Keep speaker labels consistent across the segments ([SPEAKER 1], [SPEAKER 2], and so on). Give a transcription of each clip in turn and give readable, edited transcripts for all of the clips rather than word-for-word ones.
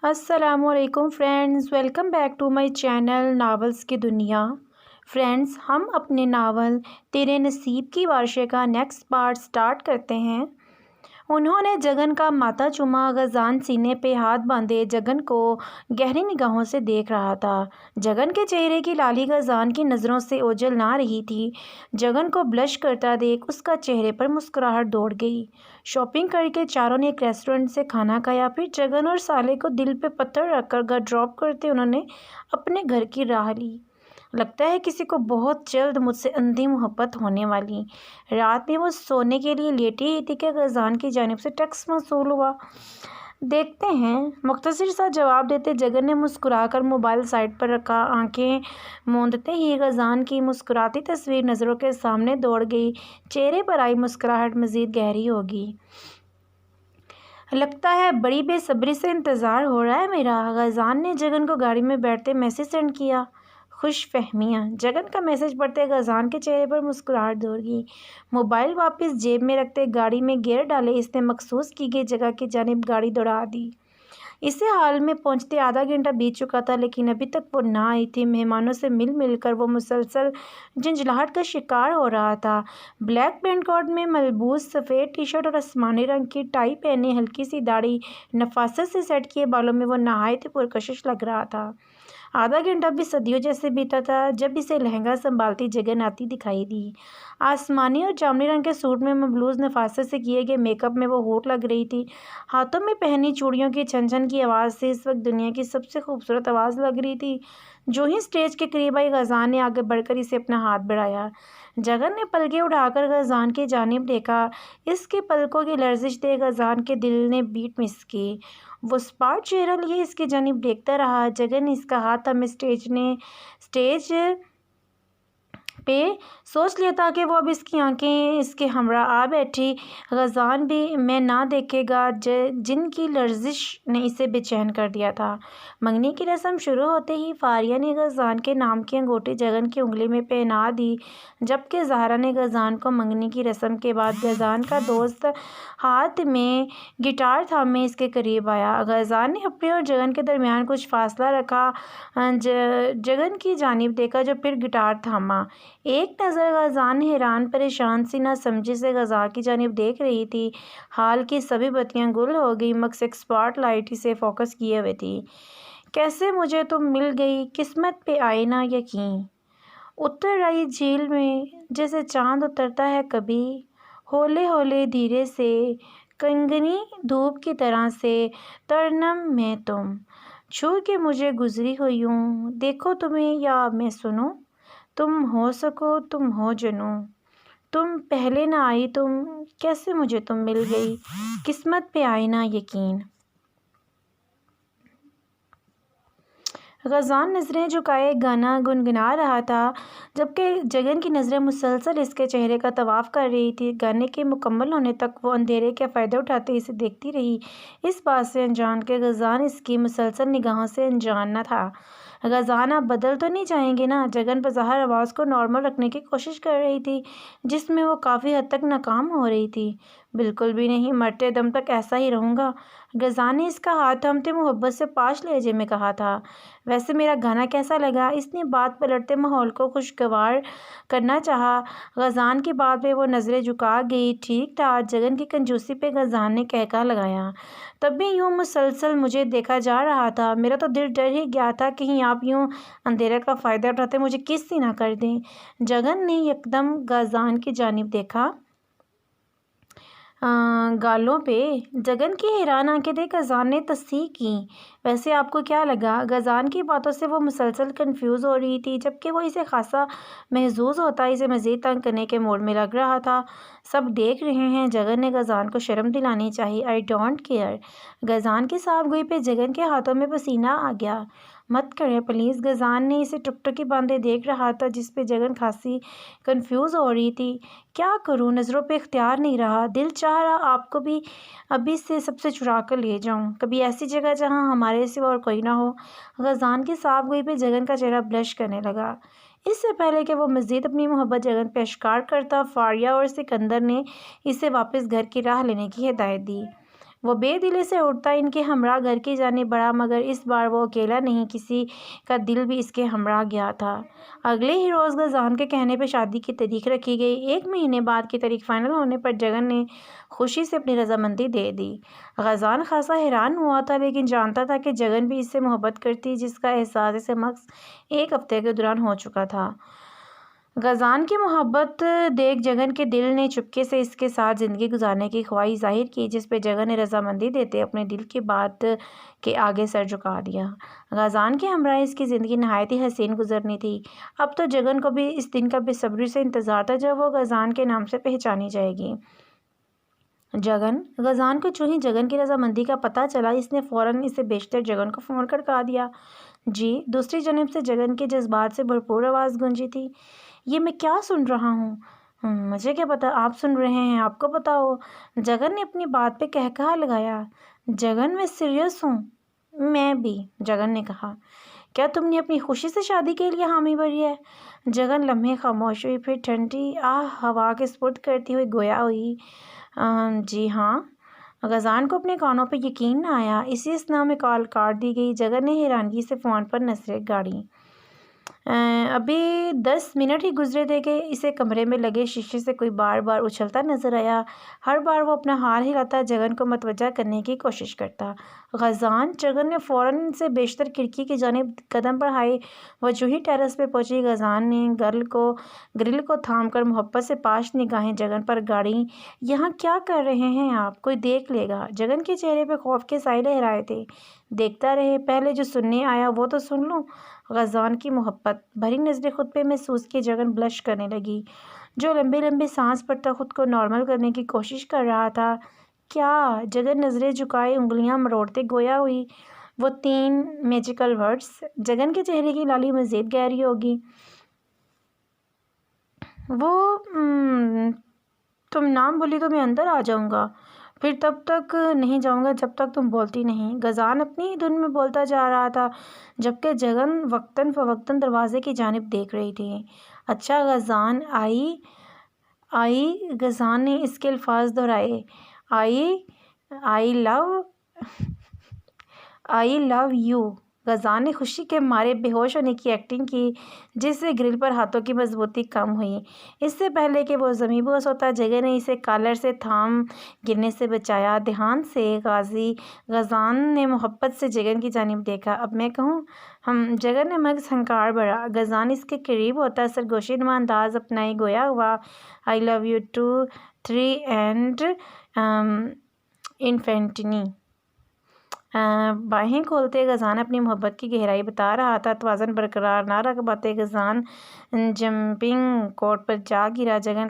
[SPEAKER 1] السلام علیکم friends, welcome back to my channel novels کی دنیا۔ فرینڈز، ہم اپنے ناول تیرے نصیب کی وارشے کا نیکسٹ پارٹ سٹارٹ کرتے ہیں۔ انہوں نے جگن کا ماتھا چوما۔ غزان سینے پہ ہاتھ باندھے جگن کو گہری نگاہوں سے دیکھ رہا تھا۔ جگن کے چہرے کی لالی غزان کی نظروں سے اوجھل نہ رہی تھی۔ جگن کو بلش کرتا دیکھ اس کا چہرے پر مسکراہٹ دوڑ گئی۔ شاپنگ کر کے چاروں نے ایک ریسٹورنٹ سے کھانا کھایا، پھر جگن اور سالے کو دل پہ پتھر رکھ کر گھر ڈراپ کرتے انہوں نے اپنے گھر کی راہ لی۔ لگتا ہے کسی کو بہت جلد مجھ سے اندھی محبت ہونے والی۔ رات میں وہ سونے کے لیے لیٹی ہی تھی کہ غزان کی جانب سے ٹیکسٹ موصول ہوا۔ دیکھتے ہیں، مختصر سا جواب دیتے جگن نے مسکرا کر موبائل سائڈ پر رکھا۔ آنکھیں موندتے ہی غزان کی مسکراتی تصویر نظروں کے سامنے دوڑ گئی۔ چہرے پر آئی مسکراہٹ مزید گہری ہوگی۔ لگتا ہے بڑی بے صبری سے انتظار ہو رہا ہے میرا۔ غزان نے جگن کو گاڑی میں بیٹھتے میسج سینڈ کیا۔ خوش فہمیاں۔ جگن کا میسج پڑھتے غزان کے چہرے پر مسکراہٹ دوڑ گئی۔ موبائل واپس جیب میں رکھتے گاڑی میں گیئر ڈالے اس نے مخصوص کی گئی جگہ کی جانب گاڑی دوڑا دی۔ اسے حال میں پہنچتے آدھا گھنٹہ بیت چکا تھا، لیکن ابھی تک وہ نہ آئی تھی۔ مہمانوں سے مل کر وہ مسلسل جھنجھلاہٹ کا شکار ہو رہا تھا۔ بلیک پینٹ کوٹ میں ملبوس سفید ٹی شرٹ اور آسمانی رنگ کی ٹائی پہنے ہلکی سی داڑھی نفاست سے سیٹ کیے بالوں میں وہ نہایت پرکشش لگ رہا تھا۔ آدھا گھنٹہ بھی صدیوں جیسے بیتا تھا جب اسے لہنگا سنبھالتی جگن آتی دکھائی دی۔ آسمانی اور جامنی رنگ کے سوٹ میں ملبوس نفاست سے کیے گئے میک اپ میں وہ ہاٹ لگ رہی تھی۔ ہاتھوں میں پہنی چوڑیوں کی چھن چھن کی آواز سے اس وقت دنیا کی سب سے خوبصورت آواز لگ رہی تھی۔ جو ہی اسٹیج کے قریب آئی غزان نے آگے بڑھ کر اسے اپنا ہاتھ بڑھایا۔ جگن نے پلکیں اٹھا کر غزان کی جانب دیکھا۔ اس کے پلکوں کی لرزش دیکھ غزان کے دل نے بیٹ مس کی۔ وہ اسپاٹ چہرہ لیے اس کی جانب دیکھتا رہا۔ جگن نے اس کا ہاتھ تھامے اسٹیج پہ سوچ لیا تھا کہ وہ اب اس کی آنکھیں اس کے ہمراہ آ بیٹھی۔ غزان بھی میں نہ دیکھے گا جن کی لرزش نے اسے بے چین کر دیا تھا۔ منگنی کی رسم شروع ہوتے ہی فاریہ نے غزان کے نام کی انگوٹھی جگن کی انگلی میں پہنا دی، جبکہ زہرا نے غزان کو منگنی کی رسم کے بعد غزان کا دوست ہاتھ میں گٹار تھامے اس کے قریب آیا۔ غزان نے اپنے اور جگن کے درمیان کچھ فاصلہ رکھا، جگن کی جانب دیکھا جو پھر گٹار تھاما۔ ایک نظر غزان حیران پریشان سی نہ سمجھی سے غزان کی جانب دیکھ رہی تھی۔ ہال کی سبھی بتیاں گل ہو گئی مگر ایک اسپاٹ لائٹ اسے فوکس کیے ہوئے تھی۔ کیسے مجھے تم مل گئی، قسمت پہ آئے نہ یقین۔ اتر آئی جھیل میں جیسے چاند اترتا ہے کبھی، ہولے ہولے دھیرے سے، کنگنی دھوپ کی طرح سے، ترنم میں تم چھو کے مجھے گزری ہو یوں۔ دیکھو تمہیں یا میں سنوں، تم ہو سکو تم ہو جنوں، تم پہلے نہ آئی تم، کیسے مجھے تم مل گئی، قسمت پہ آئے نہ یقین۔ غزان نظریں جھکائے گانا گنگنا رہا تھا، جبکہ جگن کی نظریں مسلسل اس کے چہرے کا طواف کر رہی تھی۔ گانے کے مکمل ہونے تک وہ اندھیرے کا فائدہ اٹھاتے اسے دیکھتی رہی، اس بات سے انجان کہ غزان اس کی مسلسل نگاہوں سے انجان نہ تھا۔ غزان آپ بدل تو نہیں جائیں گے نا؟ جگن بظاہر آواز کو نارمل رکھنے کی کوشش کر رہی تھی، جس میں وہ کافی حد تک ناکام ہو رہی تھی۔ بالکل بھی نہیں، مرتے دم تک ایسا ہی رہوں گا، غزان نے اس کا ہاتھ تھامتے محبت سے پاش لہجے میں کہا تھا۔ ویسے میرا گانا کیسا لگا؟ اس نے بات پلٹتے ماحول کو خوشگوار کرنا چاہا۔ غزان کی بات پہ وہ نظریں جھکا گئی۔ ٹھیک تھا، جگن کی کنجوسی پہ غزان نے کہکہا لگایا۔ تب بھی یوں مسلسل مجھے دیکھا جا رہا تھا، میرا تو دل ڈر ہی گیا تھا کہیں آپ یوں اندھیرے کا فائدہ اٹھاتے مجھے کس ہی نہ کر دیں۔ جگن نے یکدم غزان کی جانب دیکھا۔ گالوں پہ جگن کی حیران آنکھیں دیکھ غزان نے تصحیح کی۔ ویسے آپ کو کیا لگا؟ غزان کی باتوں سے وہ مسلسل کنفیوز ہو رہی تھی، جبکہ وہ اسے خاصا محظوظ ہوتا اسے مزید تنگ کرنے کے موڈ میں لگ رہا تھا۔ سب دیکھ رہے ہیں، جگن نے غزان کو شرم دلانی چاہی۔ I don't care. غزان کی صاف گوئی پہ جگن کے ہاتھوں میں پسینہ آ گیا۔ مت کریں پلیز۔ غزان نے اسے ٹکٹکی باندھے دیکھ رہا تھا، جس پہ جگن خاصی کنفیوز ہو رہی تھی۔ کیا کروں، نظروں پہ اختیار نہیں رہا، دل چاہ رہا آپ کو بھی ابھی سے سب سے چرا کر لے جاؤں، کبھی ایسی جگہ جہاں ہمارے سوا اور کوئی نہ ہو۔ غزان کی صاف گوئی پہ جگن کا چہرہ بلش کرنے لگا۔ اس سے پہلے کہ وہ مزید اپنی محبت جگن پہ اشکار کرتا، فاریہ اور سکندر نے اسے واپس گھر کی راہ لینے کی ہدایت دی۔ وہ بے دلی سے اٹھتا ان کے ہمراہ گھر کی جانب بڑھا، مگر اس بار وہ اکیلا نہیں، کسی کا دل بھی اس کے ہمراہ گیا تھا۔ اگلے ہی روز غزان کے کہنے پہ شادی کی تاریخ رکھی گئی۔ 1 مہینے بعد کی تاریخ فائنل ہونے پر جگن نے خوشی سے اپنی رضامندی دے دی۔ غزان خاصا حیران ہوا تھا، لیکن جانتا تھا کہ جگن بھی اس سے محبت کرتی، جس کا احساس اسے مخص 1 ہفتے کے دوران ہو چکا تھا۔ غزان کی محبت دیکھ جگن کے دل نے چپکے سے اس کے ساتھ زندگی گزارنے کی خواہش ظاہر کی، جس پہ جگن نے رضامندی دیتے اپنے دل کی بات کے آگے سر جھکا دیا۔ غزان کے ہمراہ اس کی زندگی نہایت ہی حسین گزرنی تھی۔ اب تو جگن کو بھی اس دن کا بے صبری سے انتظار تھا جب وہ غزان کے نام سے پہچانی جائے گی۔ غزان کو چوں ہی جگن کی رضامندی کا پتہ چلا، اس نے فوراً اسے بیشتر جگن کو فون کھڑکا دیا۔ جی، دوسری جانب سے جگن کے جذبات سے بھرپور آواز گونجی تھی۔ یہ میں کیا سن رہا ہوں؟ مجھے کیا پتا آپ سن رہے ہیں، آپ کو پتا ہو۔ جگن نے اپنی بات پہ قہقہا لگایا۔ جگن، میں سیریس ہوں۔ میں بھی، جگن نے کہا۔ کیا تم نے اپنی خوشی سے شادی کے لیے حامی بھری ہے؟ جگن لمحے خاموش ہوئی، پھر ٹھنڈی ہوا کے سپرد کرتی ہوئی گویا ہوئی، جی ہاں۔ غزان کو اپنے کانوں پہ یقین نہ آیا۔ اسی اثنا میں کال کاٹ دی گئی۔ جگن نے حیرانگی سے فون پر نظریں گاڑی۔ ابھی 10 منٹ ہی گزرے تھے کہ اسے کمرے میں لگے شیشے سے کوئی بار بار اچھلتا نظر آیا۔ ہر بار وہ اپنا ہار ہلاتا، جگن کو متوجہ کرنے کی کوشش کرتا۔ غزان! جگن نے فوراً سے بیشتر کھڑکی کی جانب قدم بڑھائے۔ وہ جو ہی ٹیرس پہ پہنچی، غزان نے گرل کو تھام کر محبت سے پاش نگاہیں جگن پر گاڑیں۔ یہاں کیا کر رہے ہیں آپ؟ کوئی دیکھ لے گا۔ جگن کے چہرے پہ خوف کے سائے لہرائے تھے۔ دیکھتا رہے، پہلے جو سننے آیا وہ تو سن لوں۔ غزان کی محبت بھری نظریں خود پہ محسوس کی جگن بلش کرنے لگی۔ جو لمبے لمبے سانس بھرتا خود کو نارمل کرنے کی کوشش کر رہا تھا۔ کیا؟ جگن نظریں جھکائے انگلیاں مروڑتے گویا ہوئی۔ وہ 3 میجیکل ورڈز۔ جگن کے چہرے کی لالی مزید گہری ہوگی۔ وہ تم نام بولی تو میں اندر آ جاؤں گا، پھر تب تک نہیں جاؤں گا جب تک تم بولتی نہیں۔ غزان اپنی ہی دھن میں بولتا جا رہا تھا، جبکہ جگن وقتاً فوقتاً دروازے کی جانب دیکھ رہی تھی۔ اچھا غزان، آئی غزان نے اس کے الفاظ دہرائے۔ آئی لو یو۔ غزان نے خوشی کے مارے بے ہوش ہونے کی ایکٹنگ کی، جس سے گرل پر ہاتھوں کی مضبوطی کم ہوئی۔ اس سے پہلے کہ وہ زمیں بوس ہوتا، جگن نے اسے کالر سے تھام گرنے سے بچایا۔ دھیان سے غازی۔ غزان نے محبت سے جگن کی جانب دیکھا۔ اب میں کہوں؟ جگن نے مغز ہنکار بھرا۔ غزان اس کے قریب ہوتا سرگوشی نما انداز اپنائے گویا ہوا، I love you to 3 and infinity. باہیں کھولتے غزان اپنی محبت کی گہرائی بتا رہا تھا۔ توازن برقرار نہ رکھ پاتے غزان جمپنگ کوٹ پر جا گرا۔ جگن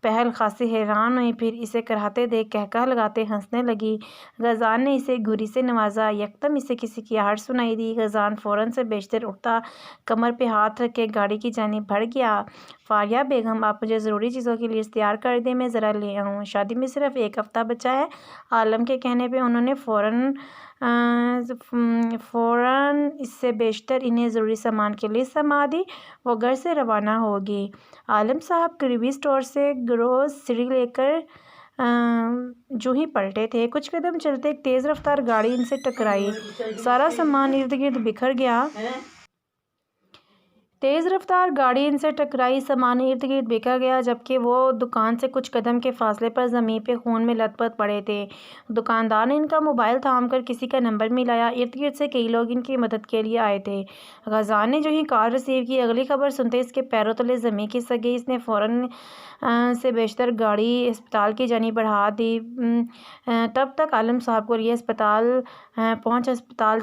[SPEAKER 1] پہل خاصی حیران ہوئی، پھر اسے کراہتے دیکھ قہقہا لگاتے ہنسنے لگی۔ غزان نے اسے گھوری سے نوازا۔ یکدم اسے کسی کی آہٹ سنائی دی۔ غزان فوراً سے بیشتر اٹھتا، کمر پہ ہاتھ رکھ کے گاڑی کی جانب بڑھ گیا۔ فاریہ بیگم، آپ مجھے ضروری چیزوں کی لسٹ تیار کر دیں، میں ذرا لے آؤں۔ شادی میں صرف 1 ہفتہ بچا ہے۔ عالم کے کہنے پہ انہوں نے فوراً اس سے بیشتر انہیں ضروری سامان کی لسٹ سمجھا دی۔ وہ گھر سے روانہ ہوگی۔ عالم صاحب قریبی اسٹور سے گروسری لے کر جو ہی پلٹے تھے، کچھ قدم چلتے ایک تیز رفتار گاڑی ان سے ٹکرائی۔ سارا سامان ارد گرد بکھر گیا۔ جبکہ وہ دکان سے کچھ قدم کے فاصلے پر زمین پہ خون میں لت پت پڑے تھے۔ دکاندار نے ان کا موبائل تھام کر کسی کا نمبر ملایا۔ ارد گرد سے کئی لوگ ان کی مدد کے لیے آئے تھے۔ غزان نے جو ہی کال ریسیو کی، اگلی خبر سنتے اس کے پیروں تلے زمین کھسک گئی۔ اس نے فوراً سے بیشتر گاڑی ہسپتال کی جانب بڑھا دی۔ تب تک عالم صاحب کو لیے ہسپتال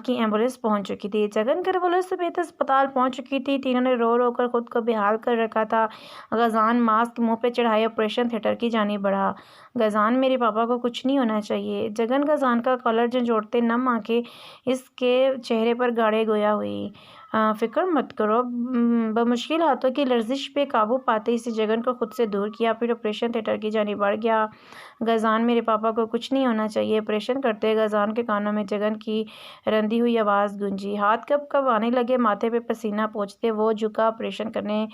[SPEAKER 1] کی ایمبولینس پہنچ چکی تھی۔ جگن گھر والوں سمیت ہسپتال پہنچ چکی تھی۔ تینوں نے رو رو کر خود کو بحال کر رکھا تھا۔ غزان ماسک منہ پہ چڑھائے آپریشن تھیٹر کی جانب بڑھا۔ غزان، میرے پاپا کو کچھ نہیں ہونا چاہیے۔ جگن غزان کا کالر جھنجھوڑتے، نم آنکھیں اس کے چہرے پر گاڑے گویا ہوئی۔ فکر مت کرو۔ بمشکل ہاتھوں کی لرزش پہ قابو پاتے اسے جگن کو خود سے دور کیا، پھر آپریشن تھیٹر کی جانب بڑھ گیا۔ غزان، میرے پاپا کو کچھ نہیں ہونا چاہیے۔ آپریشن کرتے غزان کے کانوں میں جگن کی رندی ہوئی آواز گونجی۔ ہاتھ کب کب آنے لگے، ماتھے پہ پسینہ پہنچتے وہ جھکا آپریشن کرنے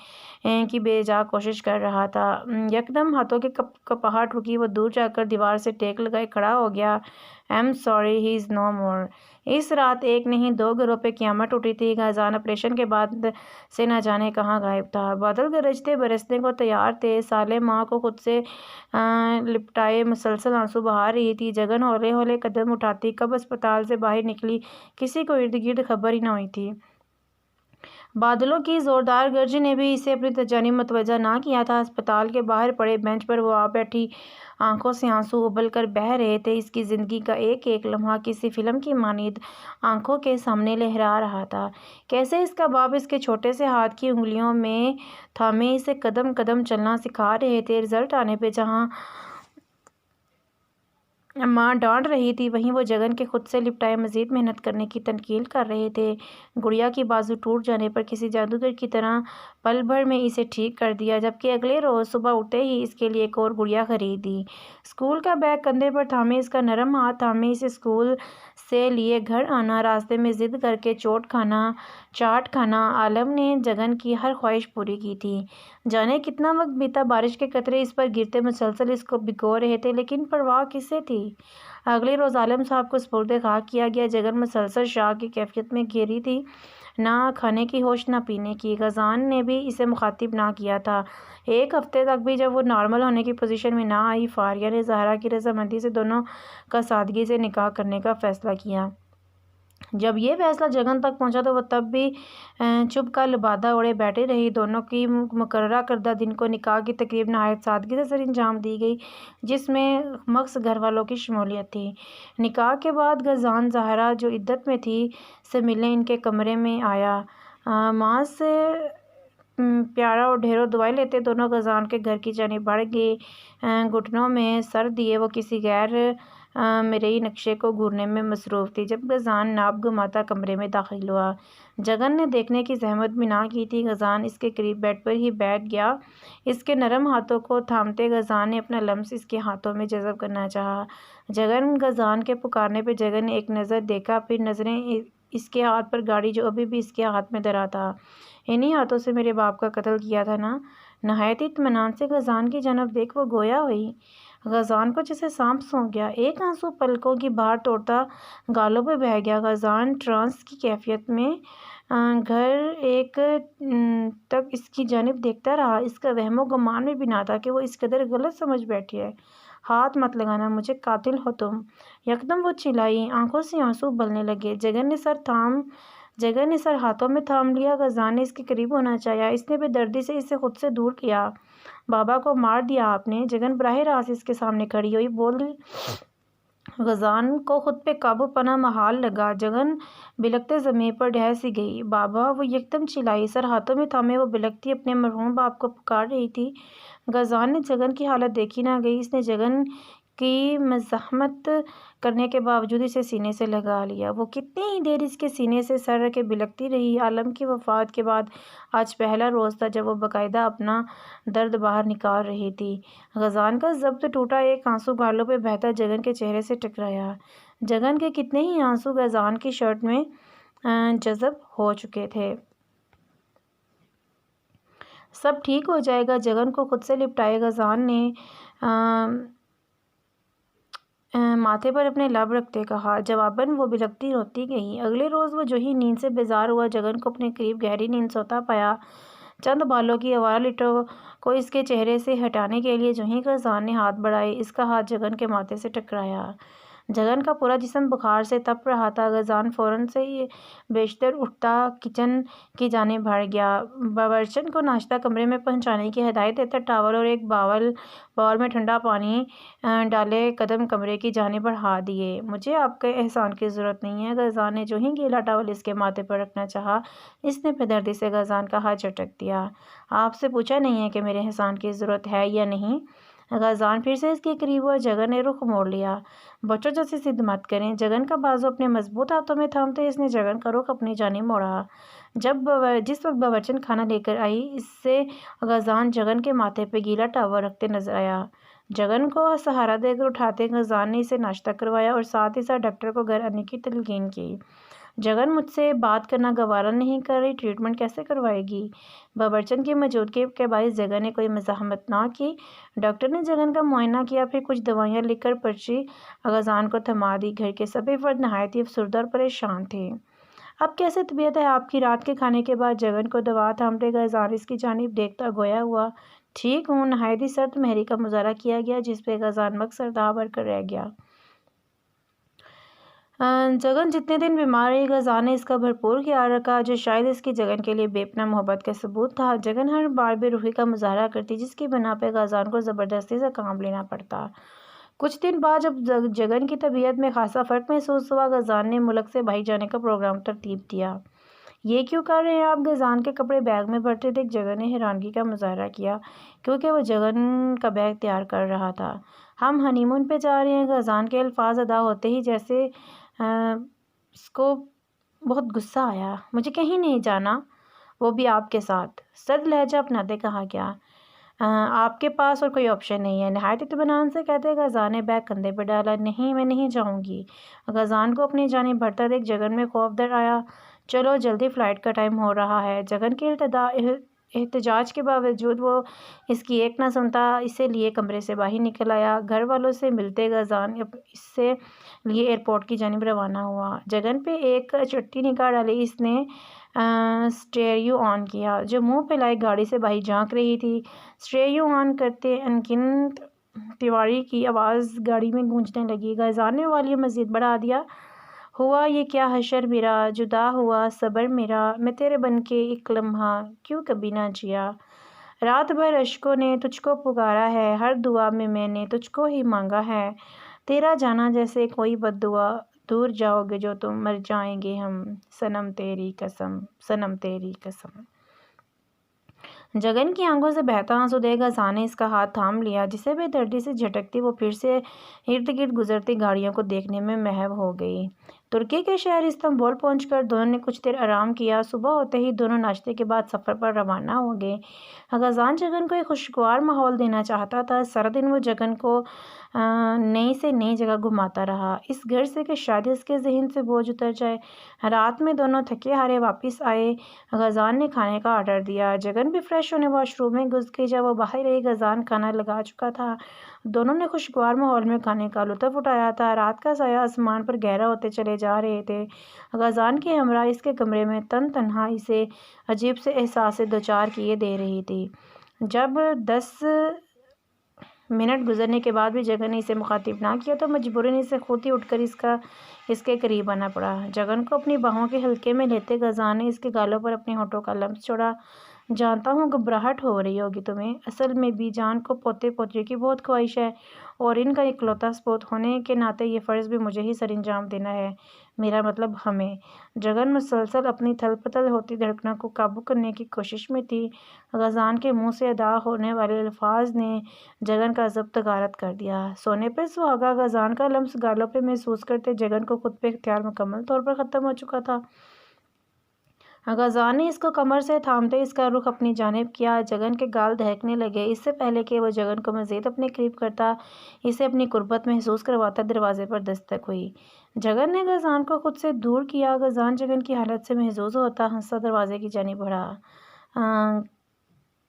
[SPEAKER 1] کی بے جا کوشش کر رہا تھا۔ یکدم ہاتھوں کی کپاہٹ رکی، وہ دور جا کر دیوار سے ٹیک لگائے کھڑا ہو گیا۔ "I'm sorry, he's no more." اس رات ایک نہیں 2 گھروں پہ قیامت ٹوٹی تھی۔ غزان آپریشن کے بعد سے نہ جانے کہاں غائب تھا۔ بادل گرجتے برسنے کو تیار تھے۔ سالے ماں کو خود سے لپٹائے مسلسل آنسو بہا رہی تھی۔ جگن ہولے ہولے قدم اٹھاتی کب اسپتال سے باہر نکلی، کسی کو ارد گرد خبر ہی نہ ہوئی تھی۔ بادلوں کی زوردار گرج نے بھی اسے اپنی جانب متوجہ نہ کیا تھا۔ اسپتال کے باہر پڑے بینچ پر وہ آ بیٹھی، آنکھوں سے آنسو ابل کر بہہ رہے تھے۔ اس کی زندگی کا ایک ایک لمحہ کسی فلم کی مانند آنکھوں کے سامنے لہرا رہا تھا۔ کیسے اس کا باپ اس کے چھوٹے سے ہاتھ کی انگلیوں میں تھامے اسے قدم قدم چلنا سکھا رہے تھے۔ رزلٹ آنے پہ جہاں ماں ڈانٹ رہی تھی، وہیں وہ جگن کے خود سے لپٹائے مزید محنت کرنے کی تنقید کر رہے تھے۔ گڑیا کی بازو ٹوٹ جانے پر کسی جادوگر کی طرح پل بھر میں اسے ٹھیک کر دیا، جبکہ اگلے روز صبح اٹھتے ہی اس کے لیے ایک اور گڑیا خرید دی۔ اسکول کا بیگ کندھے پر تھامے، اس کا نرم ہاتھ تھامے اسے اسکول سے لیے گھر آنا، راستے میں ضد کر کے چاٹ کھانا، عالم نے جگن کی ہر خواہش پوری کی تھی۔ جانے کتنا وقت بیتا، بارش کے قطرے اس پر گرتے مسلسل اس کو بھگو رہے تھے، لیکن پرواہ کسے تھی۔ اگلے روز عالم صاحب کو سپرد خاک کیا گیا۔ جگن مسلسل شاک کی کیفیت میں گھری تھی، نہ کھانے کی ہوش نہ پینے کی۔ غزان نے بھی اسے مخاطب نہ کیا تھا۔ ایک ہفتے تک بھی جب وہ نارمل ہونے کی پوزیشن میں نہ آئی، فاریہ نے زہرا کی رضامندی سے دونوں کا سادگی سے نکاح کرنے کا فیصلہ کیا۔ جب یہ فیصلہ جگن تک پہنچا تو وہ تب بھی چپ کا لبادہ اوڑھے بیٹھی رہی۔ دونوں کی مقررہ کردہ دن کو نکاح کی تقریب نہایت سادگی سے سر انجام دی گئی، جس میں مخص گھر والوں کی شمولیت تھی۔ نکاح کے بعد غزان زہرا، جو عدت میں تھی، سے ملنے ان کے کمرے میں آیا۔ ماں سے پیارا اور ڈھیروں دعائیں لیتے دونوں غزان کے گھر کی جانب بڑھ گئے۔ گھٹنوں میں سر دیے وہ کسی غیر مرئی نقشے کو گھورنے میں مصروف تھی جب غزان ناپ گماتا کمرے میں داخل ہوا۔ جگن نے دیکھنے کی زحمت بھی نہ کی تھی۔ غزان اس کے قریب بیڈ پر ہی بیٹھ گیا۔ اس کے نرم ہاتھوں کو تھامتے غزان نے اپنا لمس اس کے ہاتھوں میں جذب کرنا چاہا۔ غزان کے پکارنے پہ جگن نے ایک نظر دیکھا، پھر نظریں اس کے ہاتھ پر گاڑی جو ابھی بھی اس کے ہاتھ میں دھرا تھا۔ "انہی ہاتھوں سے میرے باپ کا قتل کیا تھا نا؟" نہایت اطمینان سے غزان کی جانب دیکھ وہ گویا ہوئی۔ غزان کو جیسے سانپ سونکھ گیا۔ ایک آنسو پلکوں کی بہار توڑتا گالوں پہ بہہ گیا۔ غزان ٹرانس کی کیفیت میں گھر ایک تک اس کی جانب دیکھتا رہا۔ اس کا وہم و گمان میں بھی نہ تھا کہ وہ اس قدر غلط سمجھ بیٹھی ہے۔ "ہاتھ مت لگانا مجھے، قاتل ہو تم!" یکدم وہ چلائی۔ آنکھوں سے آنسو ابلنے لگے۔ جگن نے سر ہاتھوں میں تھام لیا۔ غزان نے اس کے قریب ہونا چاہا۔ اس نے بے دردی سے اسے خود سے دور کیا۔ "بابا کو مار دیا آپ نے!" جگن براہ راست اس کے سامنے کھڑی ہوئی بولی۔ غزان کو خود پہ قابو پانا محال لگا۔ جگن بلکتے زمین پر ڈھہ سی گئی۔ "بابا!" وہ یکدم چلائی۔ سر ہاتھوں میں تھامے وہ بلکتی اپنے مرحوم باپ کو پکار رہی تھی۔ غزان نے جگن کی حالت دیکھی نہ گئی۔ اس نے جگن کی مزاحمت کرنے کے باوجود اسے سینے سے لگا لیا۔ وہ کتنی ہی دیر اس کے سینے سے سر رکھے بلکتی رہی۔ عالم کی وفات کے بعد آج پہلا روز تھا جب وہ باقاعدہ اپنا درد باہر نکال رہی تھی۔ غزان کا ضبط ٹوٹا۔ ایک آنسو گالوں پہ بہتا جگن کے چہرے سے ٹکرایا۔ جگن کے کتنے ہی آنسو غزان کی شرٹ میں جذب ہو چکے تھے۔ "سب ٹھیک ہو جائے گا." جگن کو خود سے لپٹائے غزان نے ماتھے پر اپنے لب رکھتے کہا۔ جواباً وہ بلکتی روتی گئی۔ اگلے روز وہ جو ہی نیند سے بیزار ہوا، جگن کو اپنے قریب گہری نیند سوتا پایا۔ چند بالوں کی آوارہ لٹوں کو اس کے چہرے سے ہٹانے کے لیے جو ہی غزان نے ہاتھ بڑھائے، اس کا ہاتھ جگن کے ماتھے سے ٹکرایا۔ جگن کا پورا جسم بخار سے تپ رہا تھا۔ غزان فوراً سے بیشتر اٹھتا کچن کی جانب بڑھ گیا۔ باورچن کو ناشتہ کمرے میں پہنچانے کی ہدایت دیتا ٹاول اور ایک باول میں ٹھنڈا پانی ڈالے قدم کمرے کی جانب بڑھا دیے۔ "مجھے آپ کے احسان کی ضرورت نہیں ہے." غزان نے جو ہی گیلا ٹاول اس کے ماتھے پر رکھنا چاہا، اس نے بے دردی سے غزان کا ہاتھ جھٹک دیا۔ "آپ سے پوچھا نہیں ہے کہ میرے احسان کی ضرورت ہے یا نہیں؟ غازان پھر سے اس کے قریب ہوا۔ جگن نے رخ موڑ لیا۔ بچوں جیسے ضد مت کریں۔ جگن کا بازو اپنے مضبوط ہاتھوں میں تھامتے اس نے جگن کا رخ اپنی جانب موڑا۔ جس وقت باورچن کھانا لے کر آئی، اس سے غازان جگن کے ماتھے پہ گیلا ٹاول رکھتے نظر آیا۔ جگن کو سہارا دے کر اٹھاتے غازان نے اسے ناشتہ کروایا اور ساتھ ہی ساتھ ڈاکٹر کو گھر آنے کی تلقین کی۔ جگن مجھ سے بات کرنا گوارا نہیں کر رہی، ٹریٹمنٹ کیسے کروائے گی؟ باورچن کی موجودگی کے باعث جگن نے کوئی مزاحمت نہ کی۔ ڈاکٹر نے جگن کا معائنہ کیا، پھر کچھ دوائیاں لکھ کر پرچی غازان کو تھما دی۔ گھر کے سبھی فرد نہایت ہی افسردہ اور پریشان تھے۔ اب کیسے طبیعت ہے آپ کی؟ رات کے کھانے کے بعد جگن کو دوا تھامتے غازان اس کی جانب دیکھتا گویا ہوا۔ ٹھیک ہوں۔ نہایت ہی سرد مہری کا مظاہرہ کیا گیا جس پہ غازان مکثر داغ بھر کر رہ گیا۔ جگن جتنے دن بیمار رہی، غازان نے اس کا بھرپور خیال رکھا، جو شاید اس کی جگن کے لیے بے پناہ محبت کا ثبوت تھا۔ جگن ہر بار بے رحمی کا مظاہرہ کرتی جس کی بنا پہ غازان کو زبردستی سے کام لینا پڑتا۔ کچھ دن بعد جب جگن کی طبیعت میں خاصا فرق محسوس ہوا، غازان نے ملک سے باہر جانے کا پروگرام ترتیب دیا۔ یہ کیوں کر رہے ہیں آپ؟ غازان کے کپڑے بیگ میں بھرتے دیکھ جگن نے حیرانگی کا مظاہرہ کیا، کیونکہ وہ جگن کا بیگ تیار کر رہا تھا۔ ہم ہنی مون پہ جا رہے ہیں۔ غازان کے الفاظ ادا ہوتے ہی جیسے اس کو بہت غصہ آیا۔ مجھے کہیں نہیں جانا، وہ بھی آپ کے ساتھ، سرد لہجہ اپناتے کہا گیا۔ آپ کے پاس اور کوئی آپشن نہیں ہے، نہایت اطمینان سے کہتے غازان نے بیگ کندھے پر ڈالا۔ نہیں، میں نہیں جاؤں گی۔ غازان کو اپنی جانب بڑھتا دیکھ جگن میں خوف در آیا۔ چلو جلدی، فلائٹ کا ٹائم ہو رہا ہے۔ جگن کے احتجاج کے باوجود وہ اس کی ایک نہ سنتا، اسے لیے کمرے سے باہر نکل آیا۔ گھر والوں سے ملتے غازان اس سے لیے ایئرپورٹ کی جانب روانہ ہوا۔ جگن پہ ایک چٹی نگاہ ڈالی، اس نے سٹیریو آن کیا جو منہ پہ لائے گاڑی سے باہر جھانک رہی تھی۔ سٹیریو آن کرتے انگنت تیواری کی آواز گاڑی میں گونجنے لگی۔ غازان نے والیوم مزید بڑھا دیا۔ ہوا یہ کیا حشر میرا، جدا ہوا صبر میرا، میں تیرے بن کے ایک لمحہ کیوں کبھی نہ جیا۔ رات بھر اشکوں نے تجھ کو پکارا ہے، ہر دعا میں نے تجھ کو ہی مانگا ہے۔ تیرا جانا جیسے کوئی بد دعا، دور جاؤ گے جو تم، مر جائیں گے ہم، صنم تیری قسم، صنم تیری قسم۔ جگن کی آنکھوں سے بہتا آنسو دیکھ غازان نے اس کا ہاتھ تھام لیا، جسے بے دردی سے جھٹکتی وہ پھر سے ارد گرد گزرتی گاڑیوں کو دیکھنے میں محو ہو گئی۔ ترکی کے شہر استنبول پہنچ کر دونوں نے کچھ دیر آرام کیا۔ صبح ہوتے ہی دونوں ناشتے کے بعد سفر پر روانہ ہو گئے۔ غازان جگن کو ایک خوشگوار ماحول دینا چاہتا تھا۔ سارا دن وہ جگن کو نئی سے نئی جگہ گھماتا رہا، اس غرض سے کہ شاید اس کے ذہن سے بوجھ اتر جائے۔ رات میں دونوں تھکے ہارے واپس آئے۔ غازان نے کھانے کا آرڈر دیا۔ جگن بھی فریش ہونے واش روم میں گھس گئی۔ جب وہ باہر رہی، غازان کھانا لگا چکا تھا۔ دونوں نے خوشگوار ماحول میں کھانے کا لطف اٹھایا تھا۔ رات کا سایہ آسمان پر گہرا ہوتے چلے جا رہے تھے۔ غازان کی ہمراہ اس کے کمرے میں تنہا اسے عجیب سے احساس سے دوچار کیے دے رہی تھی۔ جب 10 منٹ گزرنے کے بعد بھی جگن نے اسے مخاطب نہ کیا تو مجبوراً اسے خود ہی اٹھ کر اس کے قریب آنا پڑا۔ جگن کو اپنی باہوں کے حلقے میں لیتے غازان نے اس کے گالوں پر اپنے ہونٹوں کا لمس چھوڑا۔ جانتا ہوں گھبراہٹ ہو رہی ہوگی تمہیں، اصل میں بھی جان کو پوتے پوتری کی بہت خواہش ہے اور ان کا اکلوتا سپوت ہونے کے ناطے یہ فرض بھی مجھے ہی سر انجام دینا ہے، میرا مطلب ہمیں۔ جگن مسلسل اپنی تھل پتل ہوتی دھڑکنوں کو قابو کرنے کی کوشش میں تھی۔ غازان کے منہ سے ادا ہونے والے الفاظ نے جگن کا ضبط غارت کر دیا۔ سونے پہ سہاگا، غازان کا لمس گالوں پہ محسوس کرتے جگن کو خود پہ اختیار مکمل طور پر ختم ہو چکا تھا۔ غازان نے اس کو کمر سے تھامتے اس کا رخ اپنی جانب کیا۔ جگن کے گال دہکنے لگے۔ اس سے پہلے کہ وہ جگن کو مزید اپنے قریب کرتا، اسے اپنی قربت محسوس کرواتا دروازے پر دستک ہوئی۔ جگن نے غازان کو خود سے دور کیا۔ غازان جگن کی حالت سے محظوظ ہوتا ہنسا دروازے کی جانب بڑھا۔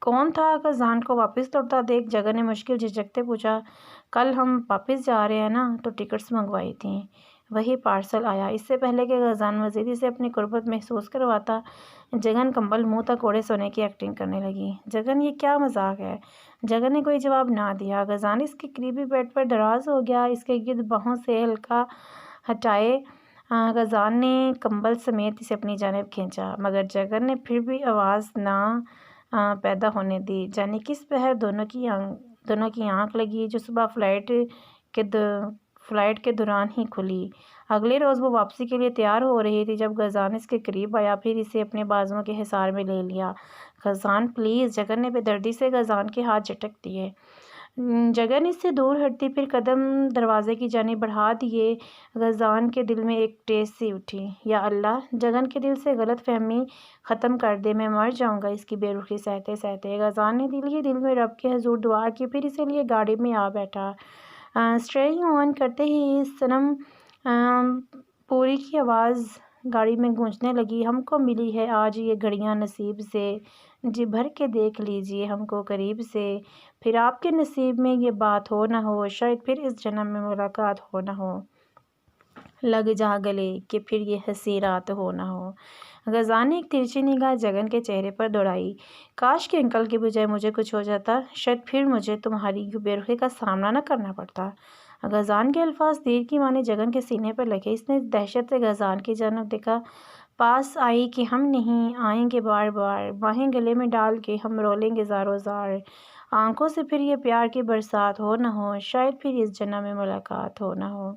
[SPEAKER 1] کون تھا؟ غازان کو واپس لوٹتا دیکھ جگن نے مشکل جھجکتے پوچھا۔ کل ہم واپس جا رہے ہیں نا، تو ٹکٹس منگوائی تھیں، وہی پارسل آیا۔ اس سے پہلے کہ غازان مزید اسے اپنی قربت محسوس کرواتا، جگن کمبل منہ تک اوڑھے سونے کی ایکٹنگ کرنے لگی۔ جگن یہ کیا مذاق ہے؟ جگن نے کوئی جواب نہ دیا۔ غازان اس کے قریبی بیڈ پر دراز ہو گیا، اس کے گرد باہوں سے ہلکا ہٹائے غازان نے کمبل سمیت اسے اپنی جانب کھینچا، مگر جگن نے پھر بھی آواز نہ پیدا ہونے دی۔ جانے کس پہر دونوں کی آنکھ لگی، جو صبح فلائٹ کے دوران ہی کھلی۔ اگلے روز وہ واپسی کے لیے تیار ہو رہی تھی جب غازان اس کے قریب آیا، پھر اسے اپنے بازوؤں کے حصار میں لے لیا۔ غازان پلیز، جگن نے بے دردی سے غازان کے ہاتھ جھٹک دیے۔ جگن اس سے دور ہٹتی پھر قدم دروازے کی جانب بڑھا دیے۔ غزان کے دل میں ایک ٹیس سی اٹھی، یا اللہ جگن کے دل سے غلط فہمی ختم کر دے، میں مر جاؤں گا اس کی بے رخی سہتے سہتے۔ غزان نے دل ہی دل میں رب کے حضور دعا کی، پھر اسے لیے گاڑی میں آ بیٹھا۔ اسٹیئرنگ آن کرتے ہی صنم پوری کی آواز گاڑی میں گونجنے لگی، ہم کو ملی ہے آج یہ گھڑیاں نصیب سے، جی بھر کے دیکھ لیجئے ہم کو قریب سے، پھر آپ کے نصیب میں یہ بات ہو نہ ہو، شاید پھر اس جنم میں ملاقات ہو نہ ہو، لگ جا گلے کہ پھر یہ حسین رات ہو نہ ہو۔ غزان نے ایک ترچھی نگاہ جگن کے چہرے پر دوڑائی، کاش کہ انکل کے بجائے مجھے کچھ ہو جاتا، شاید پھر مجھے تمہاری یوں بے رخی کا سامنا نہ کرنا پڑتا۔ غزان کے الفاظ تیر کی مانے جگن کے سینے پر لگے، اس نے دہشت سے غزان کی جانب دیکھا، پاس آئی کہ ہم نہیں آئیں گے بار بار، باہیں گلے میں ڈال کے ہم رولیں گے زاروں زار، آنکھوں سے پھر یہ پیار کی برسات ہو نہ ہو، شاید پھر اس جنم میں ملاقات ہو نہ ہو۔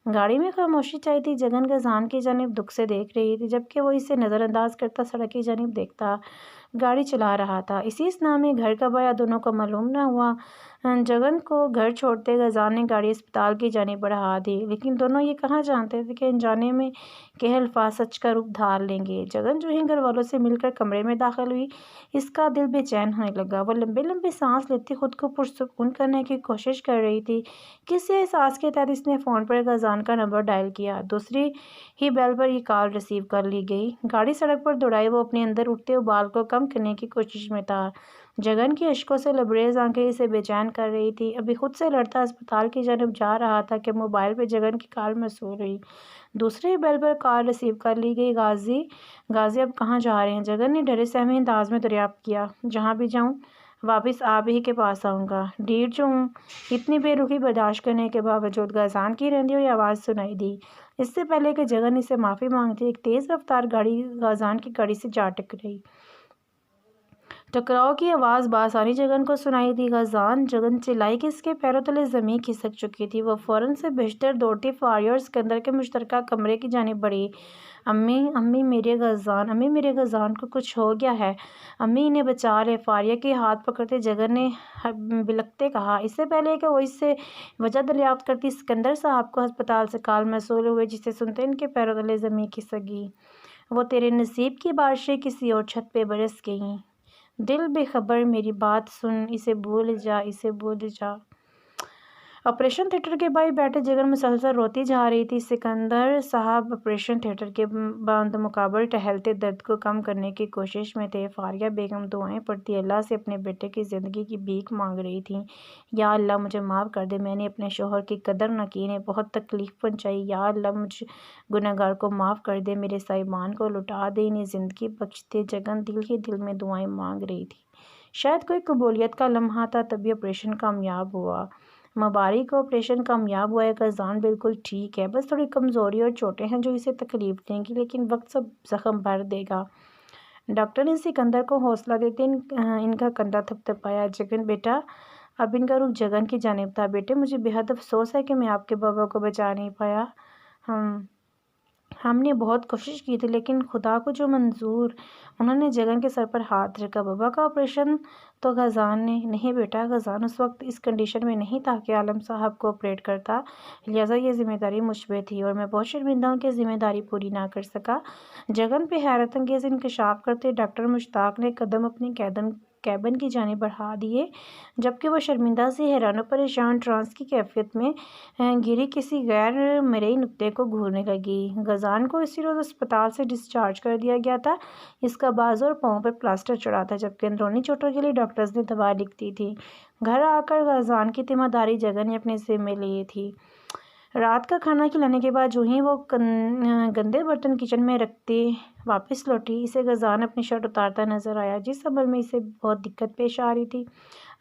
[SPEAKER 1] گاڑی میں خاموشی چھائی تھی، جگن غزان کی جانب دکھ سے دیکھ رہی تھی، جبکہ وہ اسے نظر انداز کرتا سڑک کی جانب دیکھتا گاڑی چلا رہا تھا۔ اسی اثنا میں گھر کا بایا دونوں کو معلوم نہ ہوا۔ جگن کو گھر چھوڑتے غزان نے گاڑی اسپتال کی جانب بڑھا دی، لیکن دونوں یہ کہاں جانتے تھے کہ انجانے میں کہ الفاظ سچ کا روپ دھار لیں گے۔ جگن جو ہی گھر والوں سے مل کر کمرے میں داخل ہوئی، اس کا دل بے چین ہونے لگا، وہ لمبے لمبے سانس لیتی خود کو پرسکون کرنے کی کوشش کر رہی تھی۔ کسی احساس کے تحت اس نے فون پر غزان کا نمبر ڈائل کیا، دوسری ہی بیل پر یہ کال ریسیو کر لی گئی۔ گاڑی سڑک پر دوڑائی، وہ اپنے اندر اٹھتے ابال کو کم کرنے کی کوشش میں تھا۔ جگن کی اشکوں سے لبریز آنکھیں اسے بے چین کر رہی تھی، ابھی خود سے لڑتا اسپتال کی جانب جا رہا تھا کہ موبائل پہ جگن کی کال موصول ہوئی۔ دوسرے ہی بیل پر کال ریسیو کر لی گئی۔ غازی اب کہاں جا رہے ہیں؟ جگن نے ڈرے سہمے انداز میں دریافت کیا۔ جہاں بھی جاؤں واپس آپ ہی کے پاس آؤں گا، ڈھیر جو ہوں۔ اتنی بے رخی برداشت کرنے کے باوجود غزان کی رندی ہوئی آواز سنائی دی۔ اس سے پہلے کہ جگن اسے معافی مانگتی، ایک تیز رفتار گاڑی غزان کی گاڑی سے جا ٹکرائی۔ ٹکراؤ کی آواز بآسانی جگن کو سنائی دی۔ غزان! جگن چلائی کہ اس کے پیروں تلے زمین کھسک چکی تھی۔ وہ فوراً سے بیشتر دوڑتی فاریہ اور اسکندر کے مشترکہ کمرے کی جانب بڑھی۔ امی میرے غزان کو کچھ ہو گیا ہے، امی انہیں بچا لیں، فاریہ کے ہاتھ پکڑتے جگن نے بلکتے کہا۔ اس سے پہلے کہ وہ اس سے وجہ دریافت کرتی، اسکندر صاحب کو ہسپتال سے کال موصول ہوئی، جسے سنتے ان کے پیروں تلے زمین کھسک گئی۔ وہ تیرے نصیب کی بارشیں کسی اور چھت پہ برس گئیں۔ دل بے خبر میری بات سن، اسے بھول جا۔ آپریشن تھیٹر کے باہر بیٹھے جگن مسلسل روتی جا رہی تھی۔ سکندر صاحب آپریشن تھیٹر کے بمقابل ٹہلتے درد کو کم کرنے کی کوشش میں تھے۔ فاریہ بیگم دعائیں پڑھتی اللہ سے اپنے بیٹے کی زندگی کی بھیک مانگ رہی تھیں۔ یا اللہ مجھے معاف کر دے، میں نے اپنے شوہر کی قدر نہ کی، انہیں بہت تکلیف پہنچائی۔ یا اللہ مجھ گنہگار کو معاف کر دے، میرے صاحبان کو لوٹا دے، انہیں زندگی بخش دے۔ جگن دل ہی دل میں دعائیں مانگ رہی تھی۔ شاید کوئی قبولیت کا لمحہ تھا، تبھی آپریشن کامیاب ہوا۔ مبارک ہو، آپریشن کامیاب ہوا ہے، غزان بالکل ٹھیک ہے، بس تھوڑی کمزوری اور چوٹیں ہیں جو اسے تکلیف دیں گی، لیکن وقت سب زخم بھر دے گا۔ ڈاکٹر نے سکندر کو حوصلہ دیتے ان کا کندھا تھپتھپایا۔ جگن بیٹا، اب ان کا رخ جگن کی جانب تھا۔ بیٹے مجھے بے حد افسوس ہے کہ میں آپ کے بابا کو بچا نہیں پایا۔ ہم نے بہت کوشش کی تھی، لیکن خدا کو جو منظور۔ انہوں نے جگن کے سر پر ہاتھ رکھا۔ بابا کا آپریشن تو غزان نے نہیں بیٹا، غزان اس وقت اس کنڈیشن میں نہیں تھا کہ عالم صاحب کو آپریٹ کرتا، لہٰذا یہ ذمہ داری مجھ پہ تھی اور میں بہت شرمندہ ہوں کہ ذمہ داری پوری نہ کر سکا۔ جگن پہ حیرت انگیز انکشاف کرتے ڈاکٹر مشتاق نے قدم اپنی کیبن کی جانب بڑھا دیے، جبکہ وہ شرمندہ سی حیران و پریشان ٹرانس کی کیفیت میں گری کسی غیر مرئی نقطے کو گھورنے لگی۔ غزان کو اسی روز اسپتال سے ڈسچارج کر دیا گیا تھا۔ اس کا بازو اور پاؤں پر پلاسٹر چڑھا تھا، جبکہ اندرونی چوٹوں کے لیے ڈاکٹرز نے دوا لکھ دی تھی۔ گھر آ کر غزان کی ذمہ داری جگن نے اپنے ذمے لی تھی۔ رات کا کھانا کھلانے کے بعد جو ہی وہ گندے برتن کچن میں رکھتے واپس لوٹی، اسے غزان اپنی شرٹ اتارتا نظر آیا، جس عمل میں اسے بہت دقت پیش آ رہی تھی۔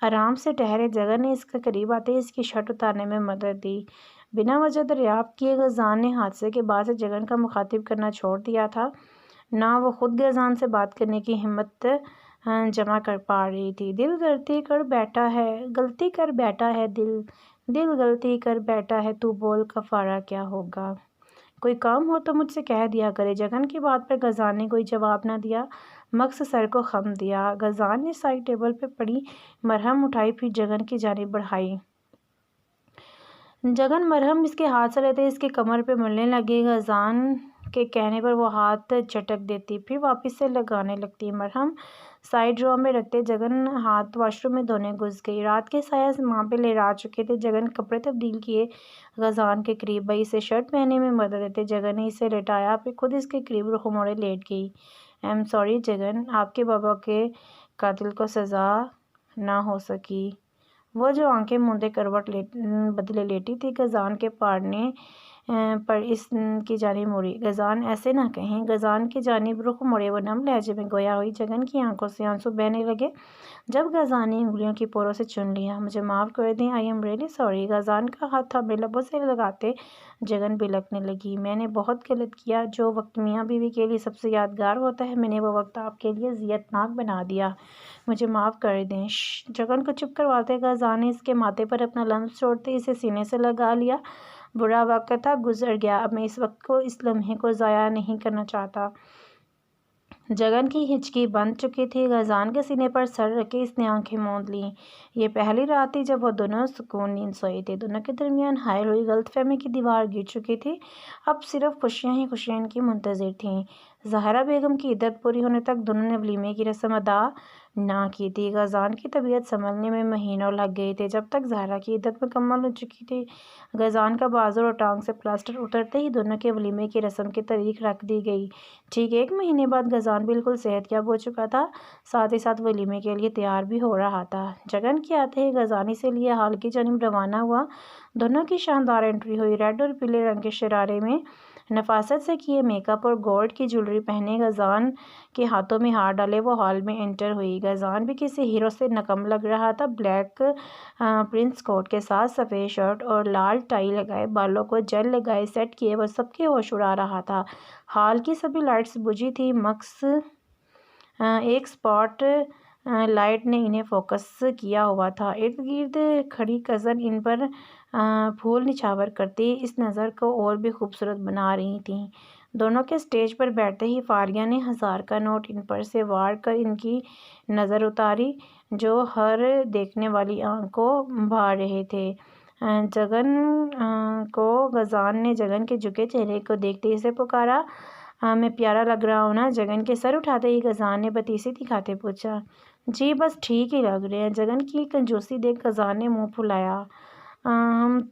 [SPEAKER 1] آرام سے ٹہرے، جگن نے اس کے قریب آتے ہی اس کی شرٹ اتارنے میں مدد دی۔ بنا وجہ دریافت کیے غزان نے حادثے کے بعد سے جگن کا مخاطب کرنا چھوڑ دیا تھا، نہ وہ خود غزان سے بات کرنے کی ہمت جمع کر پا رہی تھی۔ دل غلطی کر بیٹھا ہے، دل غلطی کر بیٹھا ہے، تو بول کفارہ کیا ہوگا۔ کوئی کام ہو تو مجھ سے کہہ دیا کرے۔ جگن کی بات پر غزان نے کوئی جواب نہ دیا، مکس سر کو خم دیا۔ غزان نے سائڈ ٹیبل پہ پڑی مرہم اٹھائی، پھر جگن کی جانب بڑھائی۔ جگن مرہم اس کے ہاتھ سے لیتے اس کی کمر پہ ملنے لگی۔ غزان کے کہنے پر وہ ہاتھ جھٹک دیتی، پھر واپس سے لگانے لگتی۔ مرہم سائڈ ڈرا میں رکھتے جگن ہاتھ واش روم میں دھونے گھس گئی۔ رات کے سایہ ماں پہ لہرا چکے تھے۔ جگن کپڑے تبدیل کیے، غزان کے قریب بھائی اسے شرٹ پہننے میں مدد دیتے۔ جگن نے اسے لٹایا، پھر خود اس کے قریب رخ موڑے لیٹ گئی۔ "آئی ایم سوری جگن، آپ کے بابا کے قاتل کو سزا نہ ہو سکی"۔ وہ جو آنکھیں موندے کروٹ بدلے لیٹی تھی، غزان کے پاڑنے پر اس کی جانب مڑی۔ "غزان ایسے نہ کہیں"۔ غزان کی جانب رخ موڑے وہ نم لہجے میں گویا ہوئی۔ جگن کی آنکھوں سے آنسو بہنے لگے جب غزان نے انگلیوں کی پوروں سے چن لیا۔ "مجھے معاف کر دیں، آئی ایم ریئلی سوری"۔ غزان کا ہاتھ اپنے لبوں سے لگاتے جگن بلکنے لگی۔ "میں نے بہت غلط کیا۔ جو وقت میاں بیوی کے لیے سب سے یادگار ہوتا ہے، میں نے وہ وقت آپ کے لیے اذیت ناک بنا دیا۔ مجھے معاف کر دیں"۔ "شش"۔ جگن کو چپ کرواتے غزان نے اس کے ماتھے پر اپنا لمس چھوڑتے اسے سینے سے لگا لیا۔ "برا وقت تھا، گزر گیا۔ اب میں اس وقت کو، اس لمحے کو ضائع نہیں کرنا چاہتا"۔ جگن کی ہچکی بند چکی تھی۔ غزان کے سینے پر سر رکھ کے اس نے آنکھیں موند لیں۔ یہ پہلی رات تھی جب وہ دونوں سکون نیند سوئے تھے۔ دونوں کے درمیان حائل ہوئی غلط فہمی کی دیوار گر چکی تھی۔ اب صرف خوشیاں ہی خوشیاں ان کی منتظر تھیں۔ زہرا بیگم کی عدت پوری ہونے تک دونوں نے ولیمے کی رسم ادا نہ کی تھی۔ غزان کی طبیعت سنبھلنے میں مہینوں لگ گئے تھے۔ جب تک زہرا کی عدت مکمل ہو چکی تھی، غزان کا بازو اور ٹانگ سے پلاسٹر اترتے ہی دونوں کے ولیمے کی رسم کی تاریخ رکھ دی گئی۔ ٹھیک 1 مہینے بعد غزان بالکل صحت یاب ہو چکا تھا، ساتھ ہی ساتھ ولیمے کے لیے تیار بھی ہو رہا تھا۔ جگن کے آتے ہی غزان اسے لیے ہال کی جانب روانہ ہوا۔ دونوں کی شاندار انٹری ہوئی۔ ریڈ اور پیلے رنگ کے شرارے میں نفاست سے کیے میک اپ اور گولڈ کی جویلری پہنے غزان کے ہاتھوں میں ہاتھ ڈالے وہ ہال میں انٹر ہوئی۔ غزان بھی کسی ہیرو سے نکم لگ رہا تھا۔ بلیک پرنس کوٹ کے ساتھ سفید شرٹ اور لال ٹائی لگائے، بالوں کو جیل لگائے سیٹ کیے وہ سب کے ہوش اڑا رہا تھا۔ ہال کی سبھی لائٹس بجھی تھیں، مکس ایک اسپاٹ لائٹ نے انہیں فوکس کیا ہوا تھا۔ ارد گرد کھڑی کزن ان پر پھول نچھاور کرتی اس نظر کو اور بھی خوبصورت بنا رہی تھیں۔ دونوں کے اسٹیج پر بیٹھتے ہی فاریہ نے 1000 کا نوٹ ان پر سے وار کر ان کی نظر اتاری، جو ہر دیکھنے والی آنکھ کو بھا رہے تھے۔ جگن کو غزان نے جگن کے جھکے چہرے کو دیکھتے اسے پکارا، "میں پیارا لگ رہا ہوں نا"۔ جگن کے سر اٹھاتے ہی غزان نے بتیسی دکھاتے پوچھا۔ "جی بس ٹھیک ہی لگ رہے ہیں"۔ جگن کی کنجوسی دیکھ غزان نے منہ پھلایا۔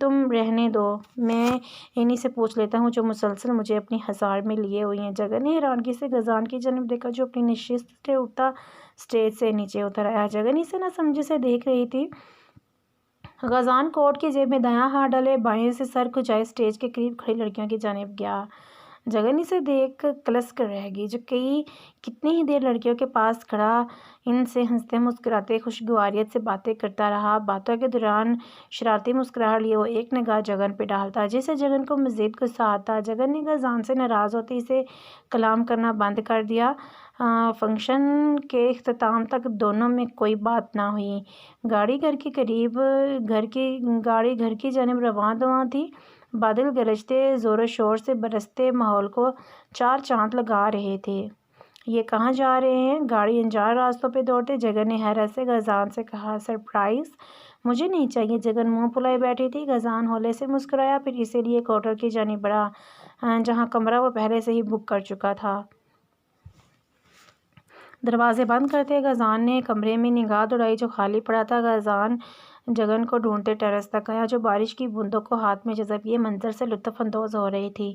[SPEAKER 1] "تم رہنے دو، میں انہی سے پوچھ لیتا ہوں جو مسلسل مجھے اپنی حصار میں لیے ہوئے ہیں"۔ جگن نے حیرانگی سے غزان کی جانب دیکھا جو اپنی نشست سے اٹھتا اسٹیج سے نیچے اتر آیا۔ جگن اسے نہ سمجھے سے دیکھ رہی تھی۔ غزان کوٹ کی جیب میں دایاں ہاتھ ڈالے بائیں سے سر کھجائے اسٹیج کے قریب کھڑی لڑکیوں کی جانب گیا۔ جگن اسے دیکھ کلس کر رہ گئی، جو کتنی ہی دیر لڑکیوں کے پاس کھڑا ان سے ہنستے مسکراتے خوشگواریت سے باتیں کرتا رہا۔ باتوں کے دوران شرارتی مسکراہٹ لیے وہ ایک نگاہ جگن پہ ڈالتا، جس سے جگن کو مزید غصہ آتا۔ جگن نے غزان سے ناراض ہوتے اسے کلام کرنا بند کر دیا۔ فنکشن کے اختتام تک دونوں میں کوئی بات نہ ہوئی۔ گاڑی گھر کی جانب رواں دواں تھی۔ بادل گرجتے زور و شور سے برستے ماحول کو چار چاند لگا رہے تھے۔ "یہ کہاں جا رہے ہیں"؟ گاڑی انجان راستوں پہ دوڑتے جگن نے حیرت سے غزان سے کہا۔ "سرپرائز"۔ "مجھے نہیں چاہیے"۔ جگن منہ پھلائے بیٹھی تھی۔ غزان ہولے سے مسکرایا، پھر اسے لیے ایک ہوٹل کی جانب بڑھا، جہاں کمرہ وہ پہلے سے ہی بک کر چکا تھا۔ دروازے بند کرتے غزان نے کمرے میں نگاہ دوڑائی جو خالی پڑا تھا۔ غزان جگن کو ڈھونڈتے ٹیرس تک آیا، جو بارش کی بوندوں کو ہاتھ میں جذب کیے منظر سے لطف اندوز ہو رہی تھی۔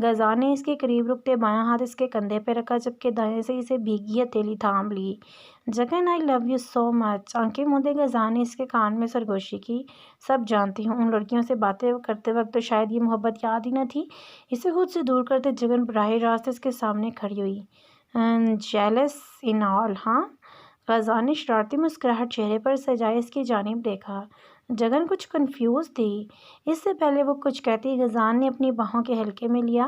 [SPEAKER 1] غزان نے اس کے قریب رکتے بایاں ہاتھ اس کے کندھے پہ رکھا، جبکہ دائیں سے اسے بھیگی ہتھیلی تھام لی۔ "جگن، آئی لو یو سو مچ"۔ آنکھیں موندے غزان نے اس کے کان میں سرگوشی کی۔ "سب جانتی ہوں"۔ ان لڑکیوں سے باتیں کرتے وقت تو شاید یہ محبت یاد ہی نہ تھی۔ اسے خود سے دور کرتے جگن براہ راست اس کے سامنے کھڑی ہوئی۔ "جیلس ان آل، ہاں"۔ غزان نے شرارتی مسکراہٹ چہرے پر سجائے اس کی جانب دیکھا۔ جگن کچھ کنفیوز تھی۔ اس سے پہلے وہ کچھ کہتی غزان نے اپنی باہوں کے حلقے میں لیا۔